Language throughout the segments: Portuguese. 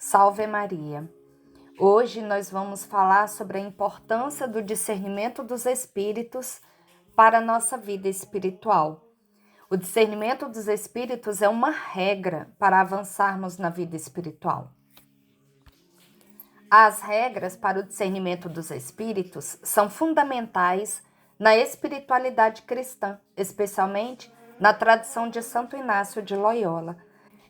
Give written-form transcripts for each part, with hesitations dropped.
Salve Maria! Hoje nós vamos falar sobre a importância do discernimento dos espíritos para a nossa vida espiritual. O discernimento dos espíritos é uma regra para avançarmos na vida espiritual. As regras para o discernimento dos espíritos são fundamentais na espiritualidade cristã, especialmente na tradição de Santo Inácio de Loyola.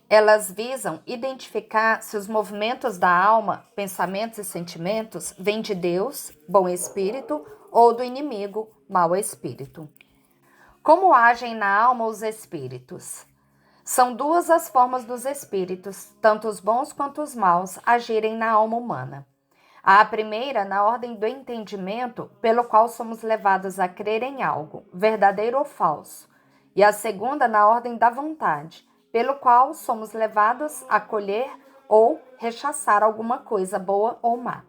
Elas visam identificar se os movimentos da alma, pensamentos e sentimentos vêm de Deus, bom espírito, ou do inimigo, mau espírito. Como agem na alma os espíritos? São duas as formas dos espíritos, tanto os bons quanto os maus, agirem na alma humana. A primeira, na ordem do entendimento, pelo qual somos levados a crer em algo, verdadeiro ou falso. E a segunda, na ordem da vontade, pelo qual somos levados a acolher ou rechaçar alguma coisa boa ou má.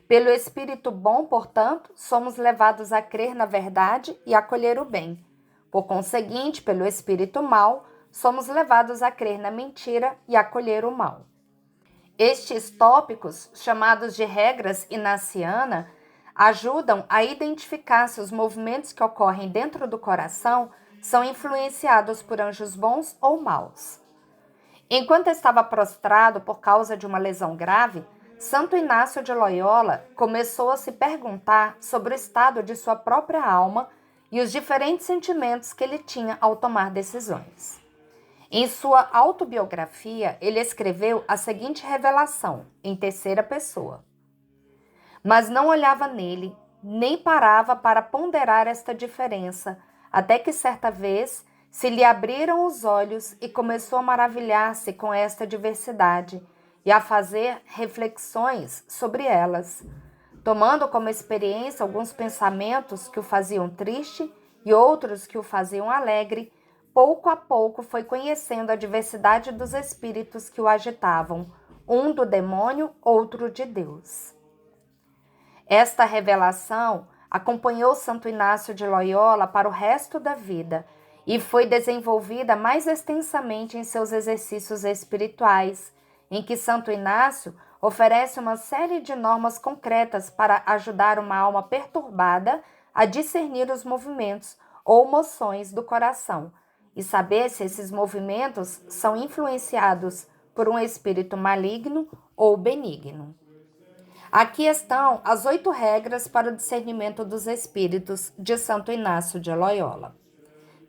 Pelo espírito bom, portanto, somos levados a crer na verdade e acolher o bem. Por conseguinte, pelo espírito mau, somos levados a crer na mentira e acolher o mal. Estes tópicos, chamados de regras inaciana, ajudam a identificar se os movimentos que ocorrem dentro do coração são influenciados por anjos bons ou maus. Enquanto estava prostrado por causa de uma lesão grave, Santo Inácio de Loyola começou a se perguntar sobre o estado de sua própria alma e os diferentes sentimentos que ele tinha ao tomar decisões. Em sua autobiografia, ele escreveu a seguinte revelação, em terceira pessoa. Mas não olhava nele, nem parava para ponderar esta diferença, até que certa vez se lhe abriram os olhos e começou a maravilhar-se com esta diversidade e a fazer reflexões sobre elas, tomando como experiência alguns pensamentos que o faziam triste e outros que o faziam alegre. Pouco a pouco foi conhecendo a diversidade dos espíritos que o agitavam, um do demônio, outro de Deus. Esta revelação acompanhou Santo Inácio de Loyola para o resto da vida e foi desenvolvida mais extensamente em seus exercícios espirituais, em que Santo Inácio oferece uma série de normas concretas para ajudar uma alma perturbada a discernir os movimentos ou moções do coração e saber se esses movimentos são influenciados por um espírito maligno ou benigno. Aqui estão as 8 regras para o discernimento dos espíritos de Santo Inácio de Loyola.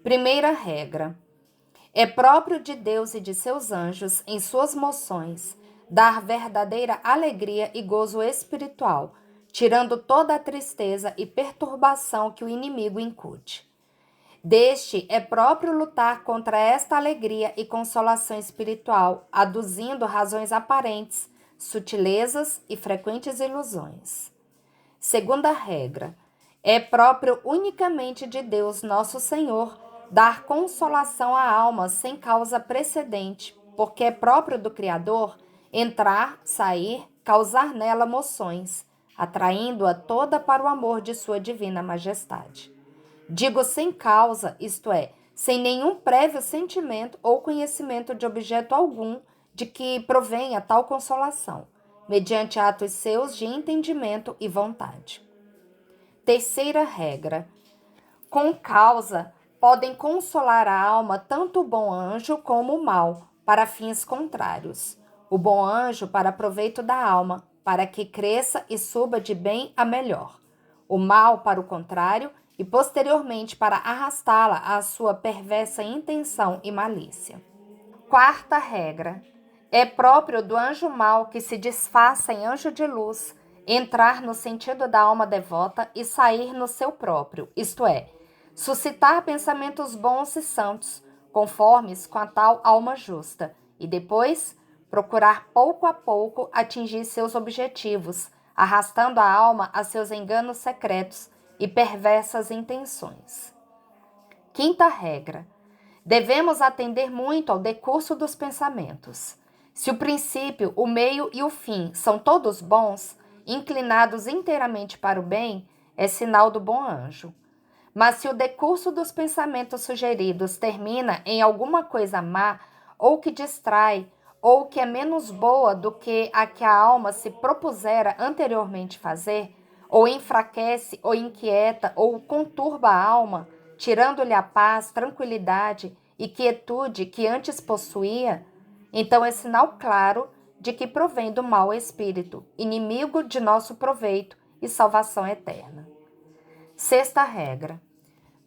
Primeira regra. É próprio de Deus e de seus anjos, em suas moções, dar verdadeira alegria e gozo espiritual, tirando toda a tristeza e perturbação que o inimigo incute. Deste é próprio lutar contra esta alegria e consolação espiritual, aduzindo razões aparentes, sutilezas e frequentes ilusões. Segunda regra. É próprio unicamente de Deus, nosso Senhor, dar consolação à alma sem causa precedente, porque é próprio do Criador entrar, sair, causar nela moções, atraindo-a toda para o amor de sua divina majestade. Digo sem causa, isto é, sem nenhum prévio sentimento ou conhecimento de objeto algum de que provenha tal consolação, mediante atos seus de entendimento e vontade. Terceira regra. Com causa, podem consolar a alma tanto o bom anjo como o mal, para fins contrários. O bom anjo para proveito da alma, para que cresça e suba de bem a melhor. O mal, para o contrário, e posteriormente para arrastá-la à sua perversa intenção e malícia. Quarta regra. É próprio do anjo mau que se disfarça em anjo de luz, entrar no sentido da alma devota e sair no seu próprio, isto é, suscitar pensamentos bons e santos, conformes com a tal alma justa, e depois procurar pouco a pouco atingir seus objetivos, arrastando a alma a seus enganos secretos e perversas intenções. Quinta regra. Devemos atender muito ao decurso dos pensamentos. Se o princípio, o meio e o fim são todos bons, inclinados inteiramente para o bem, é sinal do bom anjo. Mas se o decurso dos pensamentos sugeridos termina em alguma coisa má, ou que distrai, ou que é menos boa do que a alma se propusera anteriormente fazer, ou enfraquece, ou inquieta, ou conturba a alma, tirando-lhe a paz, tranquilidade e quietude que antes possuía, então é sinal claro de que provém do mau espírito, inimigo de nosso proveito e salvação eterna. Sexta regra.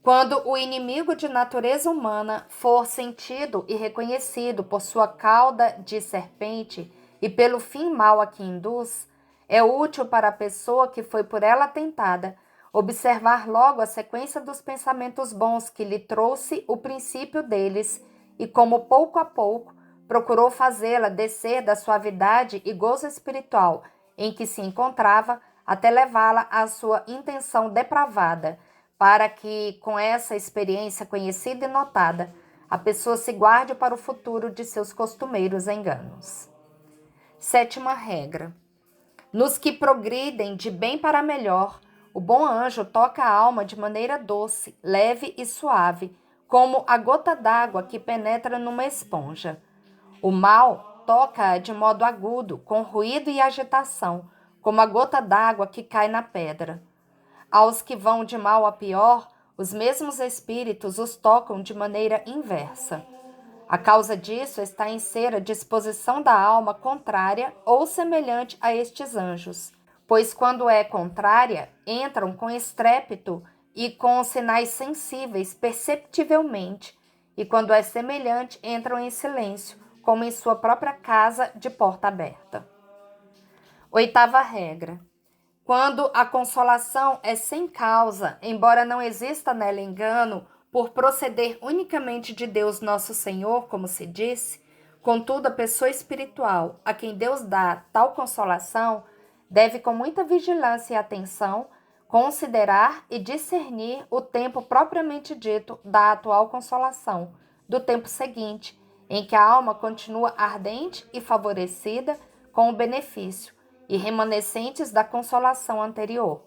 Quando o inimigo de natureza humana for sentido e reconhecido por sua cauda de serpente e pelo fim mau a que induz, é útil para a pessoa que foi por ela tentada observar logo a sequência dos pensamentos bons que lhe trouxe o princípio deles e como pouco a pouco procurou fazê-la descer da suavidade e gozo espiritual em que se encontrava até levá-la à sua intenção depravada, para que, com essa experiência conhecida e notada, a pessoa se guarde para o futuro de seus costumeiros enganos. Sétima regra. Nos que progridem de bem para melhor, o bom anjo toca a alma de maneira doce, leve e suave, como a gota d'água que penetra numa esponja. O mal toca-a de modo agudo, com ruído e agitação, como a gota d'água que cai na pedra. Aos que vão de mal a pior, os mesmos espíritos os tocam de maneira inversa. A causa disso está em ser a disposição da alma contrária ou semelhante a estes anjos, pois quando é contrária, entram com estrépito e com sinais sensíveis perceptivelmente, e quando é semelhante, entram em silêncio, como em sua própria casa de porta aberta. Oitava regra. Quando a consolação é sem causa, embora não exista nela engano, por proceder unicamente de Deus nosso Senhor, como se disse, contudo a pessoa espiritual a quem Deus dá tal consolação deve com muita vigilância e atenção considerar e discernir o tempo propriamente dito da atual consolação, do tempo seguinte, em que a alma continua ardente e favorecida com o benefício, e remanescentes da consolação anterior,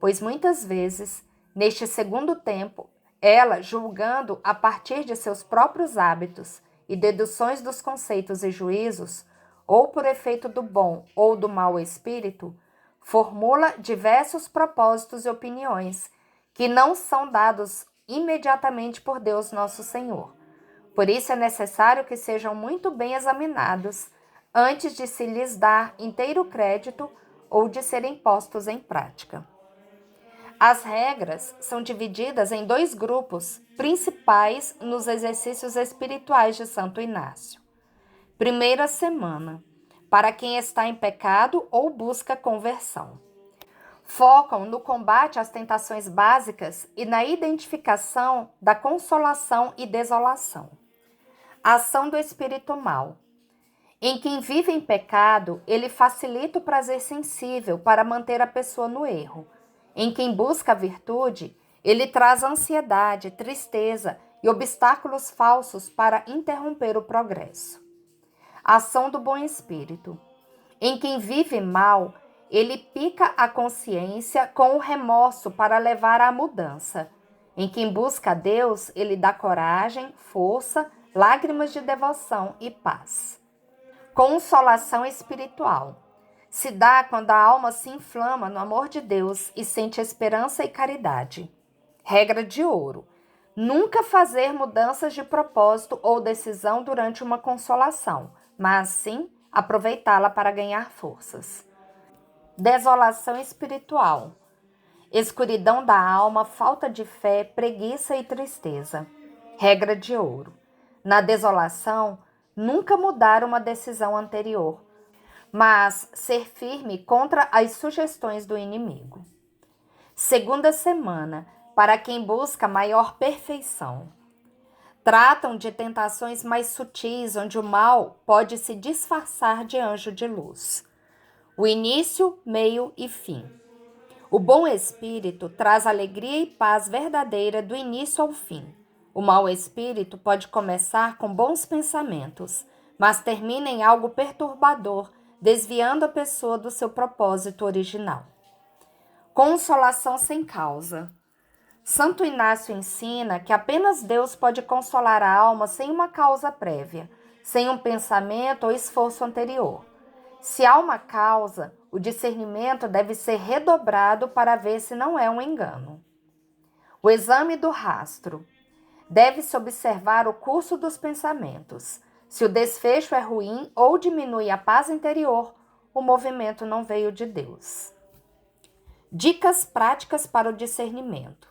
pois muitas vezes, neste segundo tempo, ela, julgando a partir de seus próprios hábitos e deduções dos conceitos e juízos, ou por efeito do bom ou do mau espírito, formula diversos propósitos e opiniões que não são dados imediatamente por Deus nosso Senhor. Por isso é necessário que sejam muito bem examinados antes de se lhes dar inteiro crédito ou de serem postos em prática. As regras são divididas em dois grupos principais nos exercícios espirituais de Santo Inácio. Primeira semana, para quem está em pecado ou busca conversão. Focam no combate às tentações básicas e na identificação da consolação e desolação. A ação do espírito mau. Em quem vive em pecado, ele facilita o prazer sensível para manter a pessoa no erro. Em quem busca a virtude, ele traz ansiedade, tristeza e obstáculos falsos para interromper o progresso. A ação do bom espírito. Em quem vive mal, ele pica a consciência com o remorso para levar à mudança. Em quem busca a Deus, ele dá coragem, força, lágrimas de devoção e paz. Consolação espiritual. Se dá quando a alma se inflama no amor de Deus e sente esperança e caridade. Regra de ouro. Nunca fazer mudanças de propósito ou decisão durante uma consolação, mas sim aproveitá-la para ganhar forças. Desolação espiritual. Escuridão da alma, falta de fé, preguiça e tristeza. Regra de ouro. Na desolação, nunca mudar uma decisão anterior, mas ser firme contra as sugestões do inimigo. Segunda semana, para quem busca maior perfeição. Tratam de tentações mais sutis, onde o mal pode se disfarçar de anjo de luz. O início, meio e fim. O bom espírito traz alegria e paz verdadeira do início ao fim. O mau espírito pode começar com bons pensamentos, mas termina em algo perturbador, desviando a pessoa do seu propósito original. Consolação sem causa. Santo Inácio ensina que apenas Deus pode consolar a alma sem uma causa prévia. sem um pensamento ou esforço anterior. Se há uma causa, o discernimento deve ser redobrado para ver se não é um engano. O exame do rastro. Deve-se observar o curso dos pensamentos. Se o desfecho é ruim ou diminui a paz interior, o movimento não veio de Deus. Dicas práticas para o discernimento.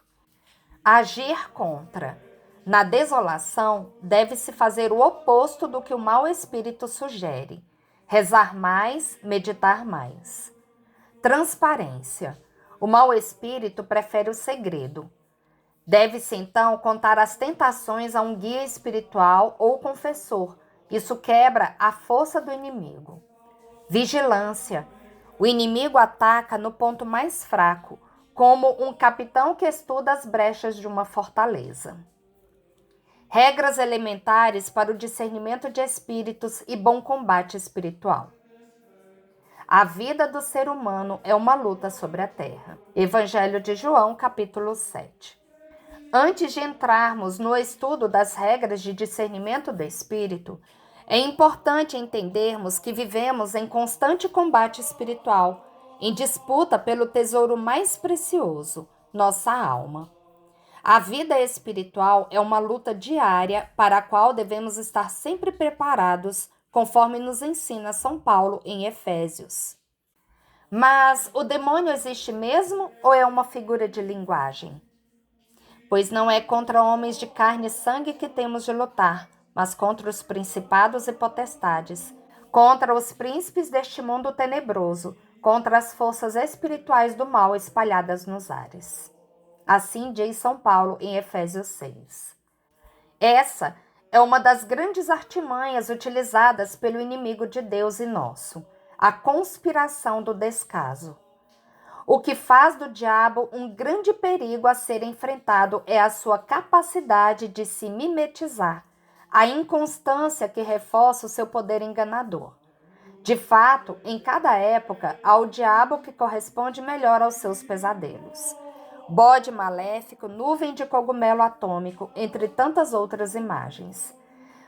Agir contra. Na desolação, deve-se fazer o oposto do que o mau espírito sugere. Rezar mais, meditar mais. Transparência. O mau espírito prefere o segredo. Deve-se, então, contar as tentações a um guia espiritual ou confessor. Isso quebra a força do inimigo. Vigilância. O inimigo ataca no ponto mais fraco, como um capitão que estuda as brechas de uma fortaleza. Regras elementares para o discernimento de espíritos e bom combate espiritual. A vida do ser humano é uma luta sobre a terra. Evangelho de João, capítulo 7. Antes de entrarmos no estudo das regras de discernimento do espírito, é importante entendermos que vivemos em constante combate espiritual, em disputa pelo tesouro mais precioso, nossa alma. A vida espiritual é uma luta diária para a qual devemos estar sempre preparados, conforme nos ensina São Paulo em Efésios. Mas o demônio existe mesmo ou é uma figura de linguagem? Pois não é contra homens de carne e sangue que temos de lutar, mas contra os principados e potestades, contra os príncipes deste mundo tenebroso, contra as forças espirituais do mal espalhadas nos ares. Assim diz São Paulo em Efésios 6. Essa é uma das grandes artimanhas utilizadas pelo inimigo de Deus e nosso, a conspiração do descaso. O que faz do diabo um grande perigo a ser enfrentado é a sua capacidade de se mimetizar, a inconstância que reforça o seu poder enganador. De fato, em cada época, há o diabo que corresponde melhor aos seus pesadelos. Bode maléfico, nuvem de cogumelo atômico, entre tantas outras imagens.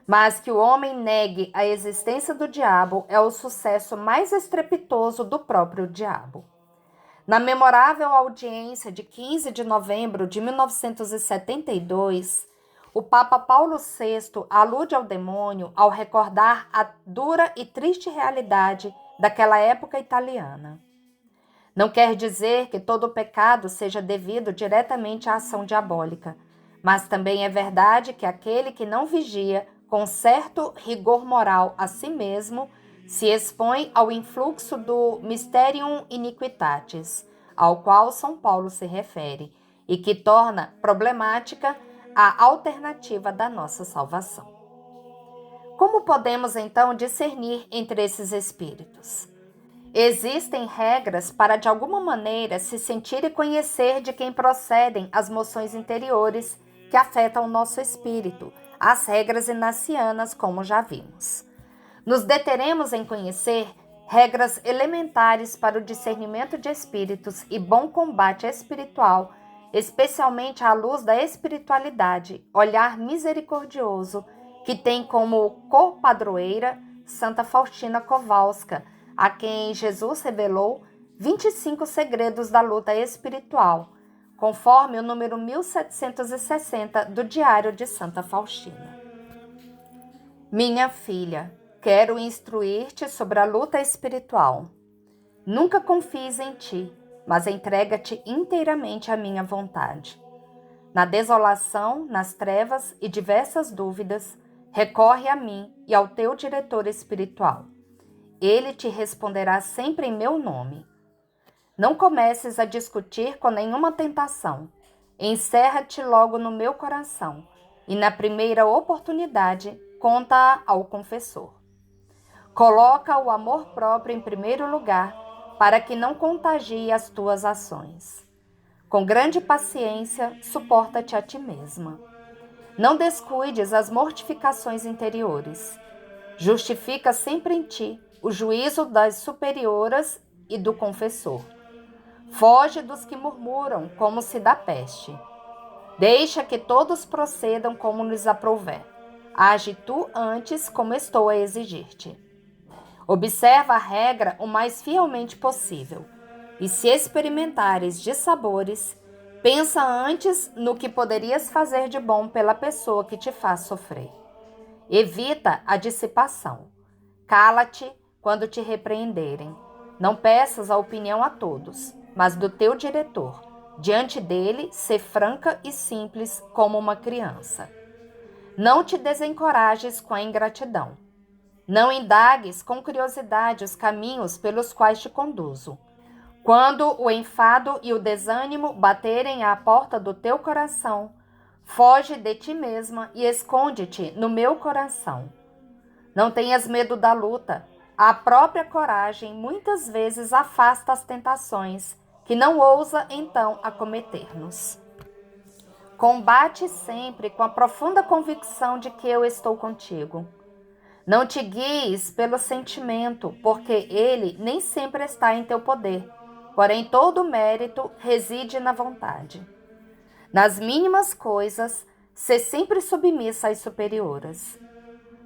Mas que o homem negue a existência do diabo é o sucesso mais estrepitoso do próprio diabo. Na memorável audiência de 15 de novembro de 1972, o Papa Paulo VI alude ao demônio ao recordar a dura e triste realidade daquela época italiana. Não quer dizer que todo pecado seja devido diretamente à ação diabólica, mas também é verdade que aquele que não vigia com certo rigor moral a si mesmo se expõe ao influxo do mysterium iniquitatis, ao qual São Paulo se refere, e que torna problemática a alternativa da nossa salvação. Como podemos então discernir entre esses espíritos? Existem regras para, de alguma maneira, se sentir e conhecer de quem procedem as moções interiores que afetam o nosso espírito, as regras inacianas, como já vimos. Nos deteremos em conhecer regras elementares para o discernimento de espíritos e bom combate espiritual, especialmente à luz da espiritualidade, olhar misericordioso, que tem como copadroeira Santa Faustina Kowalska, a quem Jesus revelou 25 segredos da luta espiritual, conforme o número 1760 do Diário de Santa Faustina. Minha filha, quero instruir-te sobre a luta espiritual. Nunca confies em ti, mas entrega-te inteiramente à minha vontade. Na desolação, nas trevas e diversas dúvidas, recorre a mim e ao teu diretor espiritual. Ele te responderá sempre em meu nome. Não comeces a discutir com nenhuma tentação. Encerra-te logo no meu coração e, na primeira oportunidade, conta-a ao confessor. Coloca o amor próprio em primeiro lugar para que não contagie as tuas ações. Com grande paciência, suporta-te a ti mesma. Não descuides as mortificações interiores. Justifica sempre em ti o juízo das superioras e do confessor. Foge dos que murmuram como se da peste. Deixa que todos procedam como lhes aprouver. Age tu antes como estou a exigir-te. Observa a regra o mais fielmente possível, e se experimentares dissabores, pensa antes no que poderias fazer de bom pela pessoa que te faz sofrer. Evita a dissipação. Cala-te quando te repreenderem. Não peças a opinião a todos, mas do teu diretor. Diante dele, sê franca e simples como uma criança. Não te desencorajes com a ingratidão. Não indagues com curiosidade os caminhos pelos quais te conduzo. Quando o enfado e o desânimo baterem à porta do teu coração, foge de ti mesma e esconde-te no meu coração. Não tenhas medo da luta. A própria coragem muitas vezes afasta as tentações, que não ousa então acometer-nos. Combate sempre com a profunda convicção de que eu estou contigo. Não te guies pelo sentimento, porque ele nem sempre está em teu poder, porém todo o mérito reside na vontade. Nas mínimas coisas, sê sempre submissa às superiores.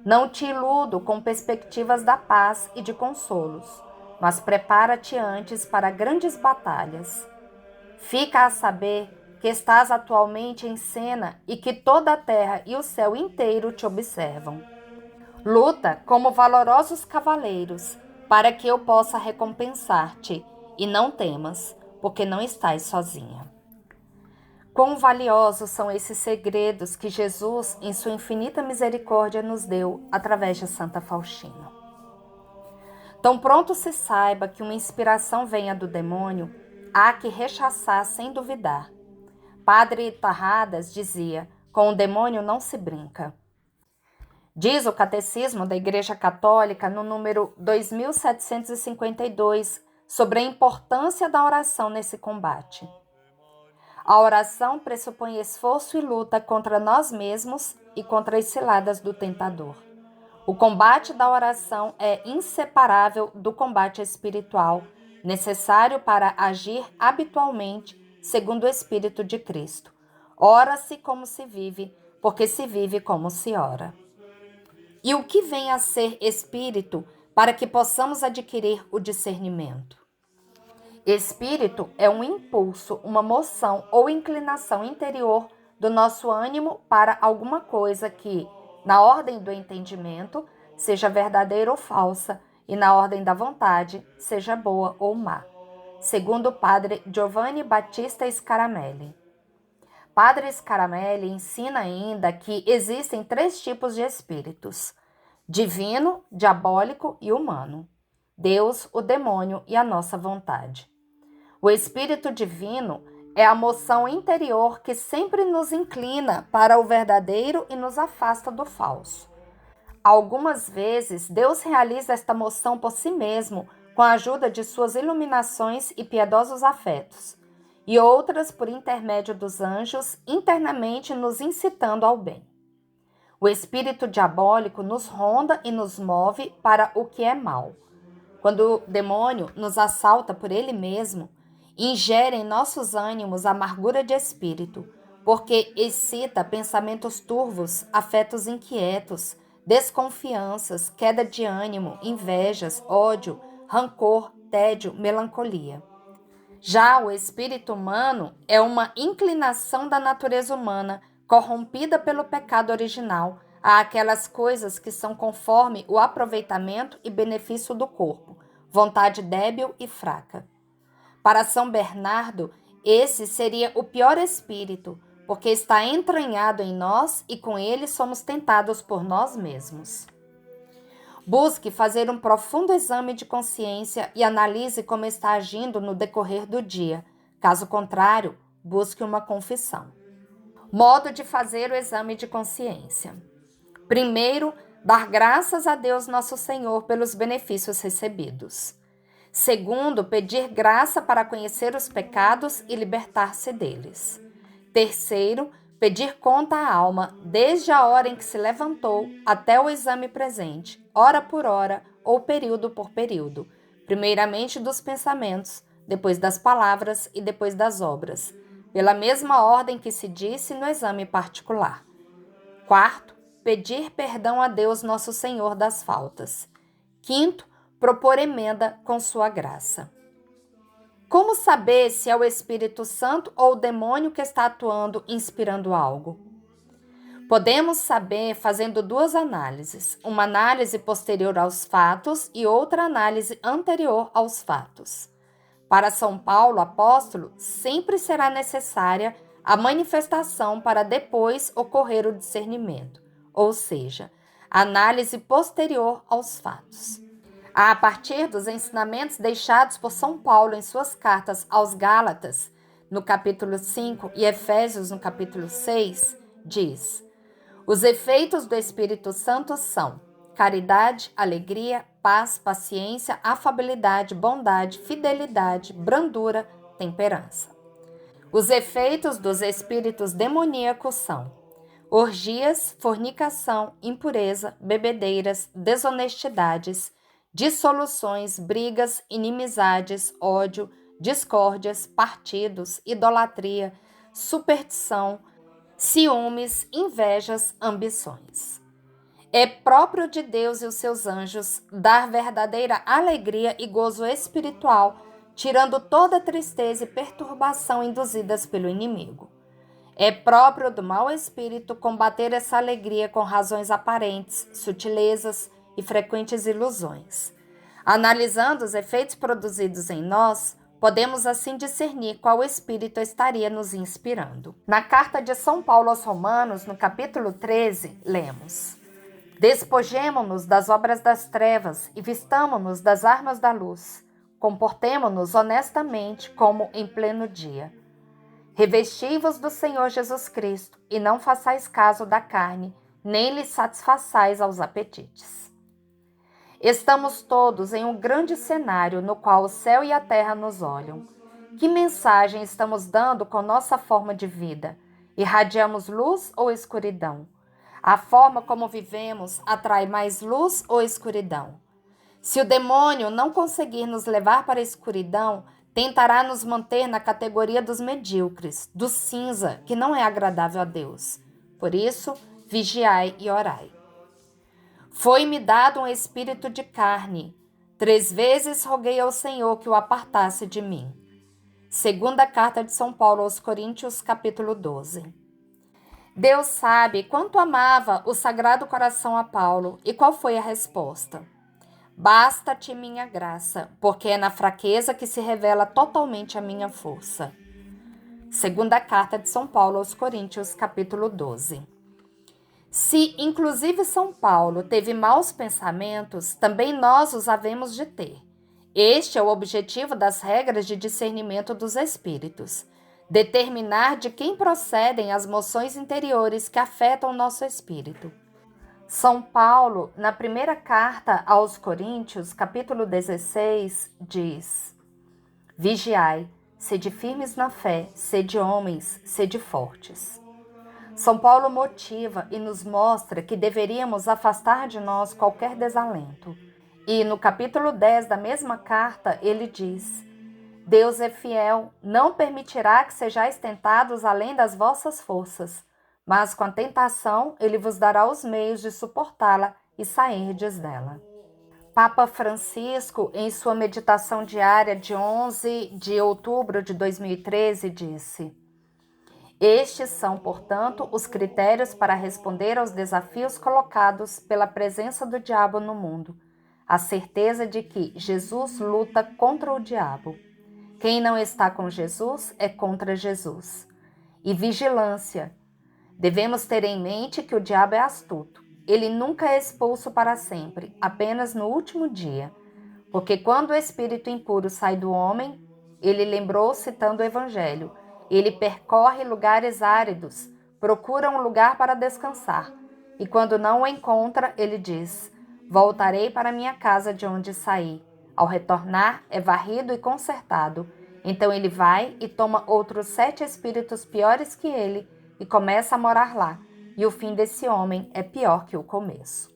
Não te iludo com perspectivas da paz e de consolos, mas prepara-te antes para grandes batalhas. Fica a saber que estás atualmente em cena e que toda a terra e o céu inteiro te observam. Luta como valorosos cavaleiros, para que eu possa recompensar-te, e não temas, porque não estás sozinha. Quão valiosos são esses segredos que Jesus, em sua infinita misericórdia, nos deu através de Santa Faustina. Tão pronto se saiba que uma inspiração venha do demônio, há que rechaçar sem duvidar. Padre Tarradas dizia: com o demônio não se brinca. Diz o Catecismo da Igreja Católica, no número 2752, sobre a importância da oração nesse combate. A oração pressupõe esforço e luta contra nós mesmos e contra as ciladas do tentador. O combate da oração é inseparável do combate espiritual, necessário para agir habitualmente segundo o Espírito de Cristo. Ora-se como se vive, porque se vive como se ora. E o que vem a ser espírito para que possamos adquirir o discernimento? Espírito é um impulso, uma moção ou inclinação interior do nosso ânimo para alguma coisa que, na ordem do entendimento, seja verdadeira ou falsa, e na ordem da vontade, seja boa ou má. Segundo o padre Giovanni Battista Scaramelli. Padre Scaramelli ensina ainda que existem 3 tipos de espíritos: divino, diabólico e humano. Deus, o demônio e a nossa vontade. O espírito divino é a moção interior que sempre nos inclina para o verdadeiro e nos afasta do falso. Algumas vezes, Deus realiza esta moção por si mesmo, com a ajuda de suas iluminações e piedosos afetos, e outras por intermédio dos anjos, internamente nos incitando ao bem. O espírito diabólico nos ronda e nos move para o que é mal. Quando o demônio nos assalta por ele mesmo, ingere em nossos ânimos amargura de espírito, porque excita pensamentos turvos, afetos inquietos, desconfianças, queda de ânimo, invejas, ódio, rancor, tédio, melancolia. Já o espírito humano é uma inclinação da natureza humana, corrompida pelo pecado original, a aquelas coisas que são conforme o aproveitamento e benefício do corpo, vontade débil e fraca. Para São Bernardo, esse seria o pior espírito, porque está entranhado em nós e com ele somos tentados por nós mesmos. Busque fazer um profundo exame de consciência e analise como está agindo no decorrer do dia. Caso contrário, busque uma confissão. Modo de fazer o exame de consciência. Primeiro, dar graças a Deus nosso Senhor pelos benefícios recebidos. Segundo, pedir graça para conhecer os pecados e libertar-se deles. Terceiro, pedir conta à alma, desde a hora em que se levantou até o exame presente, hora por hora ou período por período, primeiramente dos pensamentos, depois das palavras e depois das obras, pela mesma ordem que se disse no exame particular. Quarto, pedir perdão a Deus nosso Senhor das faltas. Quinto, propor emenda com sua graça. Como saber se é o Espírito Santo ou o demônio que está atuando, inspirando algo? Podemos saber fazendo duas análises, uma análise posterior aos fatos e outra análise anterior aos fatos. Para São Paulo, apóstolo, sempre será necessária a manifestação para depois ocorrer o discernimento, ou seja, a análise posterior aos fatos. A partir dos ensinamentos deixados por São Paulo em suas cartas aos Gálatas, no capítulo 5, e Efésios, no capítulo 6, diz: os efeitos do Espírito Santo são caridade, alegria, paz, paciência, afabilidade, bondade, fidelidade, brandura, temperança. Os efeitos dos espíritos demoníacos são orgias, fornicação, impureza, bebedeiras, desonestidades, dissoluções, brigas, inimizades, ódio, discórdias, partidos, idolatria, superstição, ciúmes, invejas, ambições. É próprio de Deus e os seus anjos dar verdadeira alegria e gozo espiritual, tirando toda tristeza e perturbação induzidas pelo inimigo. É próprio do mau espírito combater essa alegria com razões aparentes, sutilezas e frequentes ilusões. Analisando os efeitos produzidos em nós, podemos assim discernir qual espírito estaria nos inspirando. Na carta de São Paulo aos Romanos, no capítulo 13, lemos: despojemo-nos das obras das trevas e vistamo-nos das armas da luz. Comportemo-nos honestamente como em pleno dia. Revesti-vos do Senhor Jesus Cristo e não façais caso da carne, nem lhe satisfaçais aos apetites. Estamos todos em um grande cenário no qual o céu e a terra nos olham. Que mensagem estamos dando com nossa forma de vida? Irradiamos luz ou escuridão? A forma como vivemos atrai mais luz ou escuridão? Se o demônio não conseguir nos levar para a escuridão, tentará nos manter na categoria dos medíocres, do cinza, que não é agradável a Deus. Por isso, vigiai e orai. Foi-me dado um espírito de carne. 3 vezes roguei ao Senhor que o apartasse de mim. Segunda carta de São Paulo aos Coríntios, capítulo 12. Deus sabe quanto amava o Sagrado Coração a Paulo e qual foi a resposta. Basta-te minha graça, porque é na fraqueza que se revela totalmente a minha força. Segunda carta de São Paulo aos Coríntios, capítulo 12. Se, inclusive, São Paulo teve maus pensamentos, também nós os havemos de ter. Este é o objetivo das regras de discernimento dos espíritos: determinar de quem procedem as moções interiores que afetam o nosso espírito. São Paulo, na primeira carta aos Coríntios, capítulo 16, diz: vigiai, sede firmes na fé, sede homens, sede fortes. São Paulo motiva e nos mostra que deveríamos afastar de nós qualquer desalento. E no capítulo 10 da mesma carta, ele diz: Deus é fiel, não permitirá que sejais tentados além das vossas forças, mas com a tentação ele vos dará os meios de suportá-la e sairdes dela. Papa Francisco, em sua meditação diária de 11 de outubro de 2013, disse: estes são, portanto, os critérios para responder aos desafios colocados pela presença do diabo no mundo. A certeza de que Jesus luta contra o diabo. Quem não está com Jesus é contra Jesus. E vigilância. Devemos ter em mente que o diabo é astuto. Ele nunca é expulso para sempre, apenas no último dia. Porque quando o espírito impuro sai do homem, ele lembrou citando o Evangelho. Ele percorre lugares áridos, procura um lugar para descansar. E quando não o encontra, ele diz: voltarei para minha casa de onde saí. Ao retornar, é varrido e consertado. Então ele vai e toma outros 7 espíritos piores que ele e começa a morar lá. E o fim desse homem é pior que o começo.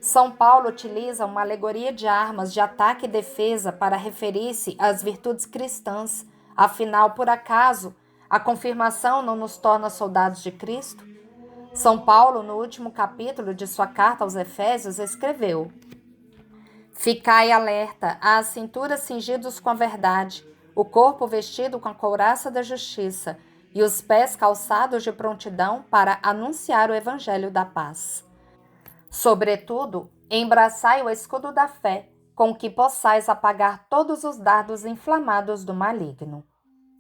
São Paulo utiliza uma alegoria de armas de ataque e defesa para referir-se às virtudes cristãs. Afinal, por acaso, a confirmação não nos torna soldados de Cristo? São Paulo, no último capítulo de sua carta aos Efésios, escreveu: Ficai alerta, às cinturas cingidos com a verdade, o corpo vestido com a couraça da justiça e os pés calçados de prontidão para anunciar o evangelho da paz. Sobretudo, embraçai o escudo da fé, com que possais apagar todos os dardos inflamados do maligno.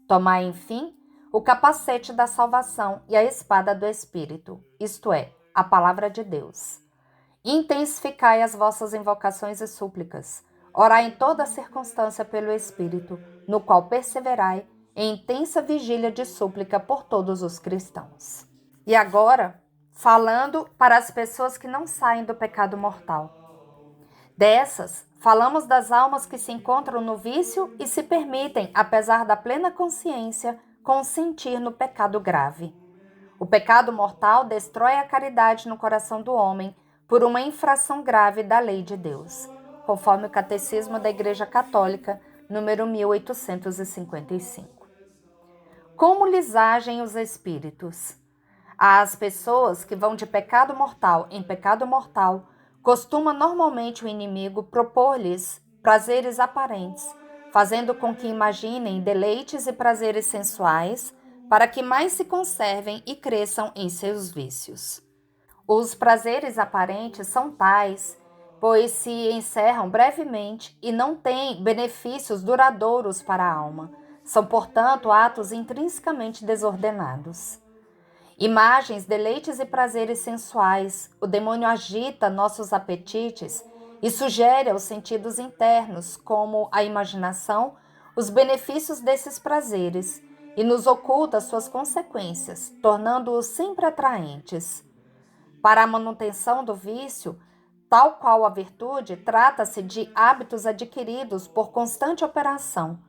Tomai, enfim, o capacete da salvação e a espada do Espírito, isto é, a palavra de Deus. Intensificai as vossas invocações e súplicas. Orai em toda circunstância pelo Espírito, no qual perseverai em intensa vigília de súplica por todos os cristãos. E agora, falando para as pessoas que não saem do pecado mortal. Dessas, falamos das almas que se encontram no vício e se permitem, apesar da plena consciência, consentir no pecado grave. O pecado mortal destrói a caridade no coração do homem por uma infração grave da lei de Deus, conforme o Catecismo da Igreja Católica, número 1855. Como lhes agem os espíritos? As pessoas que vão de pecado mortal em pecado mortal, costuma normalmente o inimigo propor-lhes prazeres aparentes, fazendo com que imaginem deleites e prazeres sensuais, para que mais se conservem e cresçam em seus vícios. Os prazeres aparentes são tais, pois se encerram brevemente e não têm benefícios duradouros para a alma. São, portanto, atos intrinsecamente desordenados. Imagens, deleites e prazeres sensuais, o demônio agita nossos apetites e sugere aos sentidos internos, como a imaginação, os benefícios desses prazeres e nos oculta suas consequências, tornando-os sempre atraentes. Para a manutenção do vício, tal qual a virtude, trata-se de hábitos adquiridos por constante operação.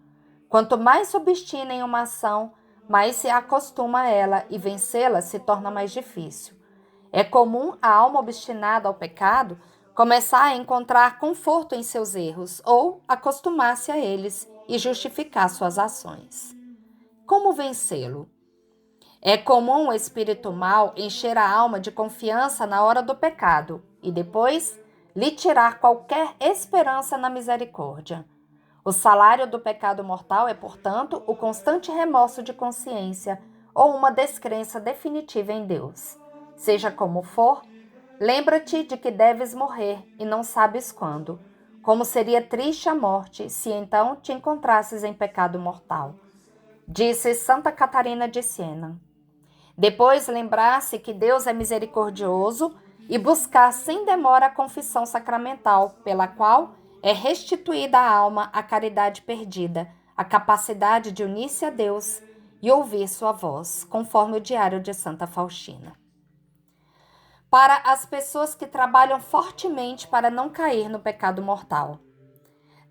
Quanto mais se obstina em uma ação, mais se acostuma a ela e vencê-la se torna mais difícil. É comum a alma obstinada ao pecado começar a encontrar conforto em seus erros ou acostumar-se a eles e justificar suas ações. Como vencê-lo? É comum o espírito mau encher a alma de confiança na hora do pecado e depois lhe tirar qualquer esperança na misericórdia. O salário do pecado mortal é, portanto, o constante remorso de consciência ou uma descrença definitiva em Deus. Seja como for, lembra-te de que deves morrer e não sabes quando. Como seria triste a morte se então te encontrasses em pecado mortal. Disse Santa Catarina de Siena. Depois lembrar-se que Deus é misericordioso e buscar sem demora a confissão sacramental, pela qual é restituída à alma a caridade perdida, a capacidade de unir-se a Deus e ouvir sua voz, conforme o Diário de Santa Faustina. Para as pessoas que trabalham fortemente para não cair no pecado mortal.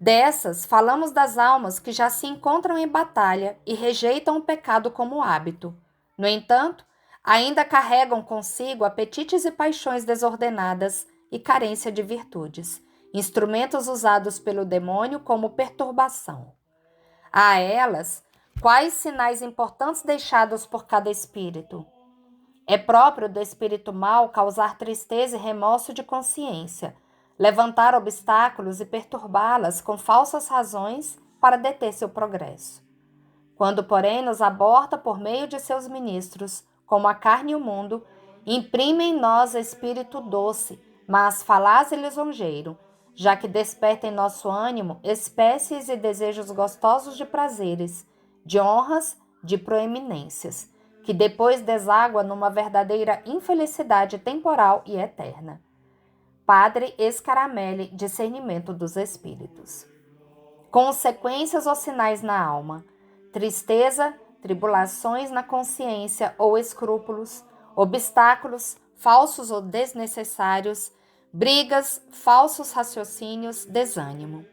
Dessas, falamos das almas que já se encontram em batalha e rejeitam o pecado como hábito. No entanto, ainda carregam consigo apetites e paixões desordenadas e carência de virtudes, instrumentos usados pelo demônio como perturbação. A elas, quais sinais importantes deixados por cada espírito? É próprio do espírito mau causar tristeza e remorso de consciência, levantar obstáculos e perturbá-las com falsas razões para deter seu progresso. Quando, porém, nos aborda por meio de seus ministros, como a carne e o mundo, imprime em nós espírito doce, mas falaz e lisonjeiro, já que desperta em nosso ânimo espécies e desejos gostosos de prazeres, de honras, de proeminências, que depois deságua numa verdadeira infelicidade temporal e eterna. Padre Escaramelli, Discernimento dos Espíritos. Consequências ou sinais na alma: tristeza, tribulações na consciência ou escrúpulos, obstáculos, falsos ou desnecessários, brigas, falsos raciocínios, desânimo.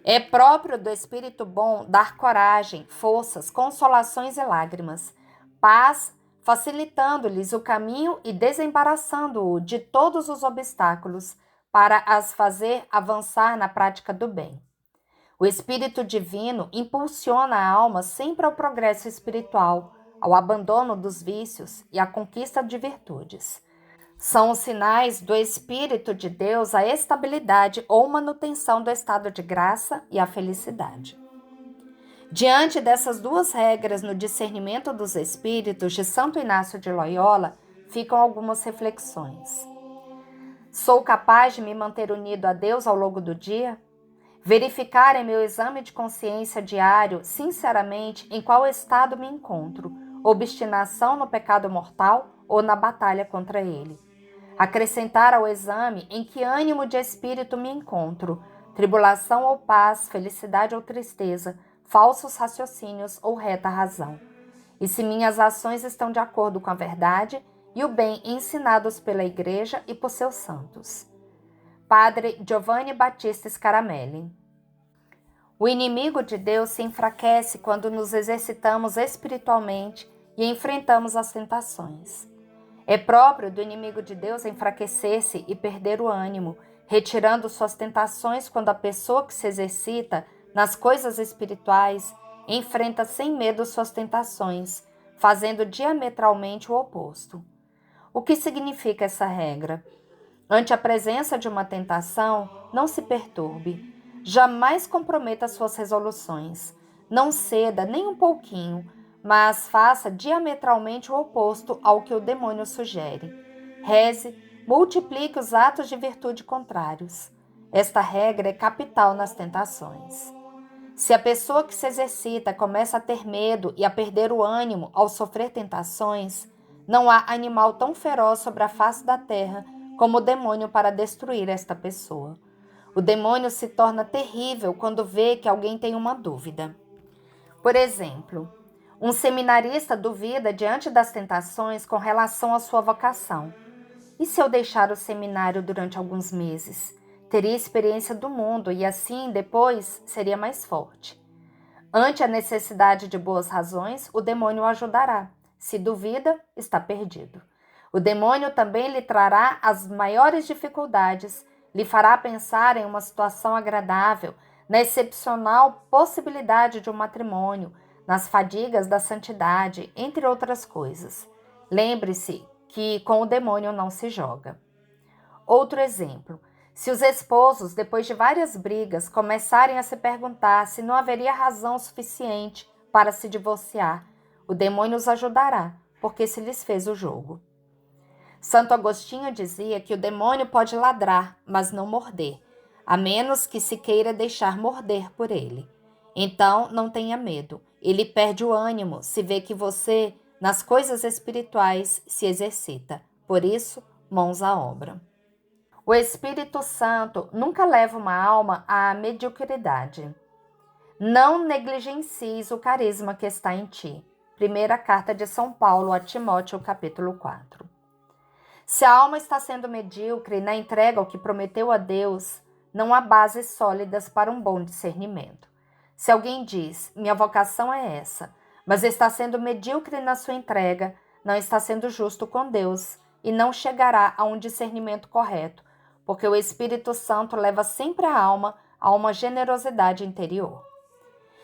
É próprio do espírito bom dar coragem, forças, consolações e lágrimas, paz, facilitando-lhes o caminho e desembaraçando-o de todos os obstáculos para as fazer avançar na prática do bem. O Espírito Divino impulsiona a alma sempre ao progresso espiritual, ao abandono dos vícios e à conquista de virtudes. São os sinais do Espírito de Deus a estabilidade ou manutenção do estado de graça e a felicidade. Diante dessas duas regras no discernimento dos espíritos de Santo Inácio de Loyola, ficam algumas reflexões. Sou capaz de me manter unido a Deus ao longo do dia? Verificar em meu exame de consciência diário, sinceramente, em qual estado me encontro, obstinação no pecado mortal ou na batalha contra ele. Acrescentar ao exame em que ânimo de espírito me encontro, tribulação ou paz, felicidade ou tristeza, falsos raciocínios ou reta razão. E se minhas ações estão de acordo com a verdade e o bem ensinados pela Igreja e por seus santos. Padre Giovanni Battista Scaramelli. O inimigo de Deus se enfraquece quando nos exercitamos espiritualmente e enfrentamos as tentações. É próprio do inimigo de Deus enfraquecer-se e perder o ânimo, retirando suas tentações quando a pessoa que se exercita nas coisas espirituais enfrenta sem medo suas tentações, fazendo diametralmente o oposto. O que significa essa regra? Ante a presença de uma tentação, não se perturbe, jamais comprometa suas resoluções, não ceda nem um pouquinho, mas faça diametralmente o oposto ao que o demônio sugere. Reze, multiplique os atos de virtude contrários. Esta regra é capital nas tentações. Se a pessoa que se exercita começa a ter medo e a perder o ânimo ao sofrer tentações, não há animal tão feroz sobre a face da terra como o demônio para destruir esta pessoa. O demônio se torna terrível quando vê que alguém tem uma dúvida. Por exemplo, um seminarista duvida diante das tentações com relação à sua vocação. E se eu deixar o seminário durante alguns meses? Teria experiência do mundo e assim, depois, seria mais forte. Ante a necessidade de boas razões, o demônio o ajudará. Se duvida, está perdido. O demônio também lhe trará as maiores dificuldades, lhe fará pensar em uma situação agradável, na excepcional possibilidade de um matrimônio, nas fadigas da santidade, entre outras coisas. Lembre-se que com o demônio não se joga. Outro exemplo. Se os esposos, depois de várias brigas, começarem a se perguntar se não haveria razão suficiente para se divorciar, o demônio os ajudará, porque se lhes fez o jogo. Santo Agostinho dizia que o demônio pode ladrar, mas não morder, a menos que se queira deixar morder por ele. Então, não tenha medo. Ele perde o ânimo se vê que você, nas coisas espirituais, se exercita. Por isso, mãos à obra. O Espírito Santo nunca leva uma alma à mediocridade. Não negligencies o carisma que está em ti. Primeira carta de São Paulo a Timóteo, capítulo 4. Se a alma está sendo medíocre na entrega ao que prometeu a Deus, não há bases sólidas para um bom discernimento. Se alguém diz, minha vocação é essa, mas está sendo medíocre na sua entrega, não está sendo justo com Deus e não chegará a um discernimento correto, porque o Espírito Santo leva sempre a alma a uma generosidade interior.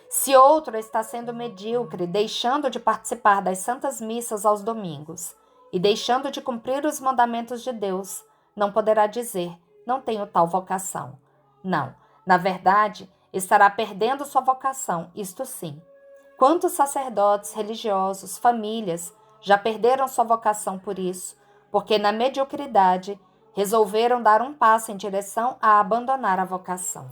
Se outro está sendo medíocre, deixando de participar das santas missas aos domingos e deixando de cumprir os mandamentos de Deus, não poderá dizer, não tenho tal vocação. Não, na verdade, estará perdendo sua vocação, isto sim. Quantos sacerdotes, religiosos, famílias já perderam sua vocação por isso, porque na mediocridade resolveram dar um passo em direção a abandonar a vocação.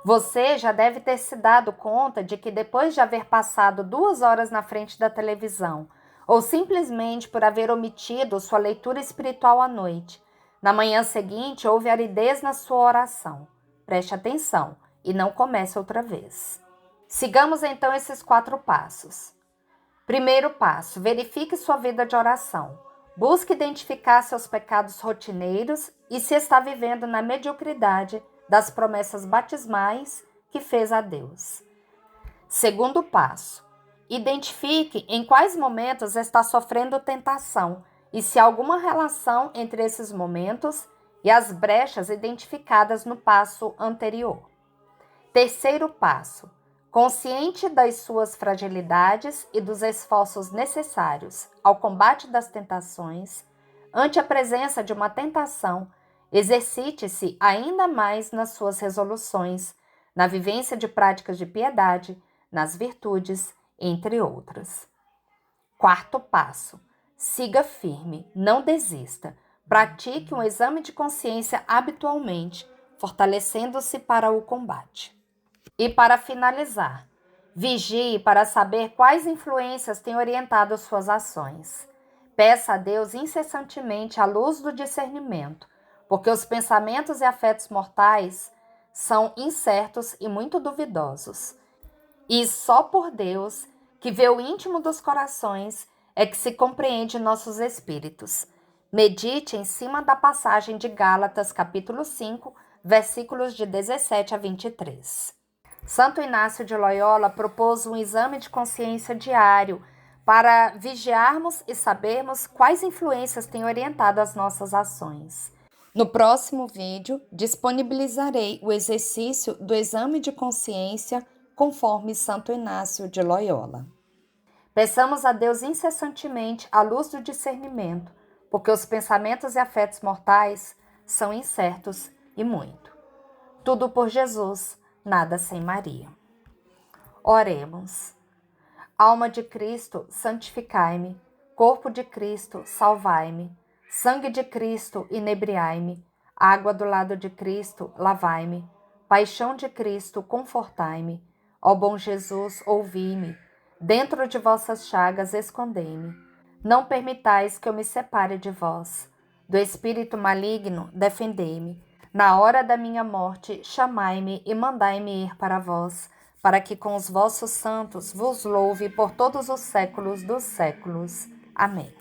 Você já deve ter se dado conta de que depois de haver passado 2 horas na frente da televisão, ou simplesmente por haver omitido sua leitura espiritual à noite, na manhã seguinte houve aridez na sua oração. Preste atenção e não comece outra vez. Sigamos então esses 4 passos. Primeiro passo, verifique sua vida de oração. Busque identificar seus pecados rotineiros e se está vivendo na mediocridade das promessas batismais que fez a Deus. Segundo passo, identifique em quais momentos está sofrendo tentação e se há alguma relação entre esses momentos e as brechas identificadas no passo anterior. Terceiro passo, Consciente das suas fragilidades e dos esforços necessários ao combate das tentações, ante a presença de uma tentação, exercite-se ainda mais nas suas resoluções, na vivência de práticas de piedade, nas virtudes, entre outras. Quarto passo: siga firme, não desista. Pratique um exame de consciência habitualmente, fortalecendo-se para o combate. E para finalizar, vigie para saber quais influências têm orientado suas ações. Peça a Deus incessantemente a luz do discernimento, porque os pensamentos e afetos mortais são incertos e muito duvidosos. E só por Deus, que vê o íntimo dos corações, é que se compreende nossos espíritos. Medite em cima da passagem de Gálatas, capítulo 5, versículos de 17 a 23. Santo Inácio de Loyola propôs um exame de consciência diário para vigiarmos e sabermos quais influências têm orientado as nossas ações. No próximo vídeo, disponibilizarei o exercício do exame de consciência conforme Santo Inácio de Loyola. Peçamos a Deus incessantemente a luz do discernimento, porque os pensamentos e afetos mortais são incertos e muito. Tudo por Jesus, nada sem Maria. Oremos. Alma de Cristo, santificai-me. Corpo de Cristo, salvai-me. Sangue de Cristo, inebriai-me. Água do lado de Cristo, lavai-me. Paixão de Cristo, confortai-me. Ó bom Jesus, ouvi-me. Dentro de vossas chagas, escondei-me. Não permitais que eu me separe de vós. Do espírito maligno, defendei-me. Na hora da minha morte, chamai-me e mandai-me ir para vós, para que com os vossos santos vos louve por todos os séculos dos séculos. Amém.